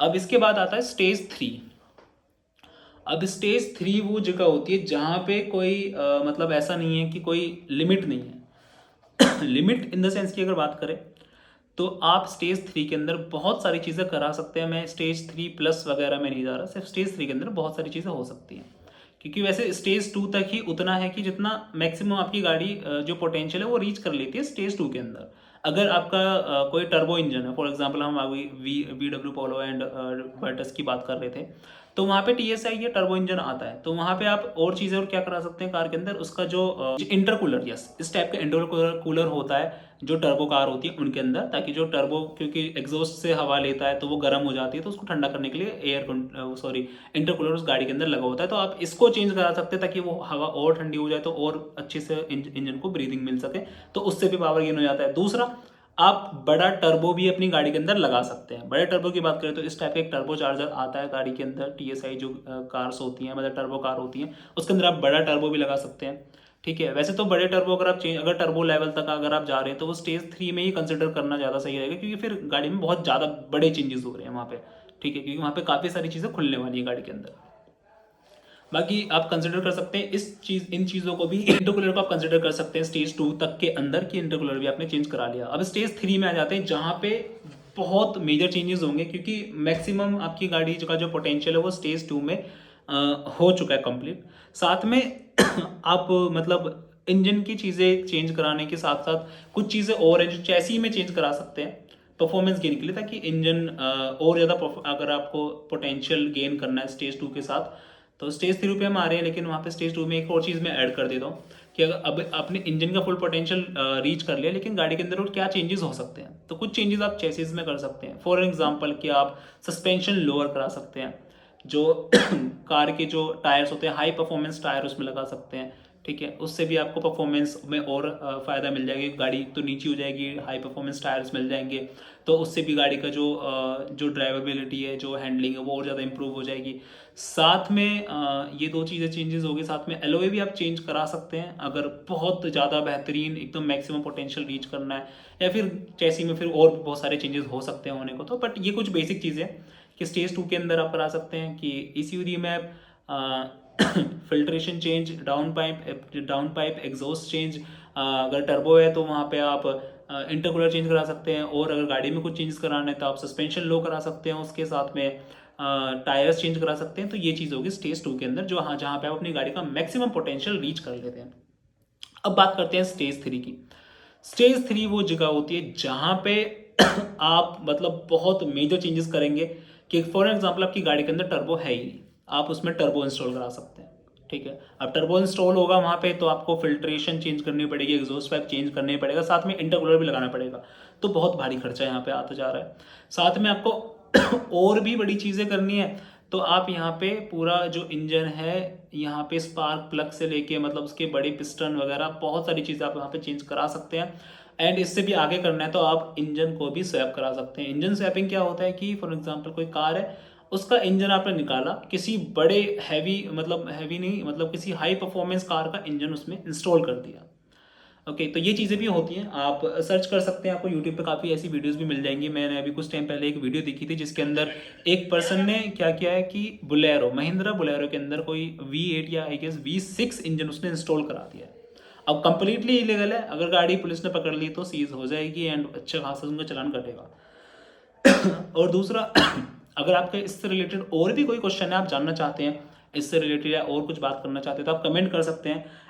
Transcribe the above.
अब इसके बाद आता है स्टेज 3। अब स्टेज 3 वो जगह होती है जहाँ पे कोई मतलब ऐसा नहीं है कि कोई लिमिट नहीं है। लिमिट इन द सेंस की अगर बात करें तो आप स्टेज 3 के अंदर बहुत सारी चीज़ें करा सकते हैं। मैं स्टेज 3 प्लस वगैरह में नहीं जा रहा, सिर्फ स्टेज 3 के अंदर बहुत सारी चीज़ें हो सकती हैं। क्योंकि वैसे स्टेज 2 तक ही उतना है कि जितना मैक्सिमम आपकी गाड़ी जो पोटेंशियल है वो रीच कर लेती है स्टेज 2 के अंदर। अगर आपका कोई टर्बो इंजन है, फॉर एग्जांपल हम अभी V W polo and Virtus की बात कर रहे थे, तो वहाँ पे टीएसआई या टर्बो इंजन आता है, तो वहाँ पे आप और चीज़ें और क्या करा सकते हैं कार के अंदर, उसका जो इंटरकूलर, यस इस टाइप का इंटरकूलर होता है जो टर्बो कार होती है उनके अंदर, ताकि जो टर्बो, क्योंकि एग्जॉस्ट से हवा लेता है तो वो गर्म हो जाती है, तो उसको ठंडा करने के लिए इंटरकूलर उस गाड़ी के अंदर लगा होता है। तो आप इसको चेंज करा सकते हैं ताकि वो हवा और ठंडी हो जाए, तो और अच्छे से इंजन को ब्रीदिंग मिल सके, तो उससे भी पावर गेन हो जाता है। दूसरा, आप बड़ा टर्बो भी अपनी गाड़ी के अंदर लगा सकते हैं। बड़े टर्बो की बात करें तो इस टाइप का एक टर्बो चार्जर आता है गाड़ी के अंदर, टीएसआई जो कार्स होती हैं, मतलब टर्बो कार होती हैं, उसके अंदर आप बड़ा टर्बो भी लगा सकते हैं। ठीक है, वैसे तो बड़े टर्बो अगर आप अगर टर्बो लेवल तक अगर आप जा रहे हैं तो वो स्टेज 3 में ही कंसिडर करना ज़्यादा सही रहेगा, क्योंकि फिर गाड़ी में बहुत ज़्यादा बड़े चेंजेस हो रहे हैं वहाँ पे। ठीक है, क्योंकि वहाँ पे काफ़ी सारी चीज़ें खुलने वाली है गाड़ी के अंदर। बाकी आप कंसिडर कर सकते हैं इन चीज़ों को भी। इंटरकूलर को आप कंसिडर कर सकते हैं स्टेज 2 तक के अंदर, की इंटरकूलर भी आपने चेंज करा लिया। अब स्टेज 3 में आ जाते हैं जहाँ पे बहुत मेजर चेंजेस होंगे, क्योंकि मैक्सिमम आपकी गाड़ी का जो पोटेंशियल है वो स्टेज 2 में हो चुका है कंप्लीट। साथ में आप मतलब इंजन की चीज़ें चेंज कराने के साथ साथ कुछ चीज़ें और हैं जो चैसी में चेंज करा सकते हैं परफॉर्मेंस गेन के लिए, ताकि इंजन और ज़्यादा अगर आपको पोटेंशियल गेन करना है स्टेज 2 के साथ, तो स्टेज 3 पे हम आ रहे हैं, लेकिन वहाँ पे स्टेज 2 में एक और चीज़ मैं ऐड कर देता हूँ कि अगर अब आपने इंजन का फुल पोटेंशियल रीच कर लिया, लेकिन गाड़ी के अंदर और क्या चेंजेस हो सकते हैं, तो कुछ चेंजेस आप चेसिस में कर सकते हैं। फॉर एग्जांपल कि आप सस्पेंशन लोअर करा सकते हैं, जो कार के जो टायर्स होते हैं हाई परफॉर्मेंस टायर उसमें लगा सकते हैं। ठीक है, उससे भी आपको परफॉर्मेंस में और फ़ायदा मिल जाएगी, गाड़ी तो नीची हो जाएगी, हाई परफॉर्मेंस टायर्स मिल जाएंगे, तो उससे भी गाड़ी का जो ड्राइवेबिलिटी है, जो हैंडलिंग है, वो और ज़्यादा इंप्रूव हो जाएगी। साथ में ये दो चीज़ें चेंजेस होगी। साथ में एलओए भी आप चेंज करा सकते हैं अगर बहुत ज़्यादा बेहतरीन एकदम मैक्सिमम पोटेंशियल रीच करना है, या फिर चैसी में फिर और भी बहुत सारे चेंजेस हो सकते हैं होने को। तो बट ये कुछ बेसिक चीज़ें कि स्टेज 2 के अंदर आप करा सकते हैं कि ECU map, filtration change, down pipe exhaust change, अगर टर्बो है तो वहाँ पे आप इंटरकूलर चेंज करा सकते हैं, और अगर गाड़ी में कुछ चेंजेस कराना है तो आप सस्पेंशन लो करा सकते हैं, उसके साथ में टायर्स चेंज करा सकते हैं। तो ये चीज़ होगी स्टेज 2 के अंदर, जो हाँ जहाँ पे आप अपनी गाड़ी का मैक्सिमम पोटेंशियल रीच कर लेते हैं। अब बात करते हैं स्टेज 3 की। स्टेज 3 वो जगह होती है जहाँ पे आप मतलब बहुत मेजर चेंजेस करेंगे, कि फॉर एग्जांपल आपकी गाड़ी के अंदर टर्बो है ही नहीं, आप उसमें टर्बो इंस्टॉल करा सकते हैं। ठीक है, अब टर्बो इंस्टॉल होगा वहाँ पे तो आपको फिल्ट्रेशन चेंज करनी पड़ेगी, एग्जॉस्ट पाइप चेंज करनी पड़ेगा, साथ में इंटरकूलर भी लगाना पड़ेगा, तो बहुत भारी खर्चा यहाँ पे आता जा रहा है। साथ में आपको और भी बड़ी चीज़ें करनी है, तो आप यहाँ पे पूरा जो इंजन है, यहाँ पे स्पार्क प्लग से लेके मतलब उसके बड़े पिस्टन वगैरह बहुत सारी चीज़ें आप यहाँ पे चेंज करा सकते हैं। एंड इससे भी आगे करना है तो आप इंजन को भी स्वैप करा सकते हैं। इंजन स्वैपिंग क्या होता है कि फॉर एग्जांपल कोई कार है, उसका इंजन आपने निकाला, किसी बड़े हैवी, मतलब हैवी नहीं, मतलब किसी हाई परफॉर्मेंस कार का इंजन उसमें इंस्टॉल कर दिया। ओके, तो ये चीज़ें भी होती हैं, आप सर्च कर सकते हैं, आपको यूट्यूब पे काफ़ी ऐसी वीडियोस भी मिल जाएंगी। मैंने अभी कुछ टाइम पहले एक वीडियो देखी थी जिसके अंदर एक पर्सन ने क्या किया है कि बुलेरो, महिंद्रा बुलेरो के अंदर कोई V8 या आई गेस V6 इंजन उसने इंस्टॉल करा दिया है। अब कंप्लीटली इलीगल है, अगर गाड़ी पुलिस ने पकड़ ली तो सीज हो जाएगी एंड अच्छा खासा उनका चलान कटेगा। और दूसरा, अगर आपके इससे रिलेटेड और भी कोई क्वेश्चन है, आप जानना चाहते हैं इससे रिलेटेड या और कुछ बात करना चाहते हैं, तो आप कमेंट कर सकते हैं।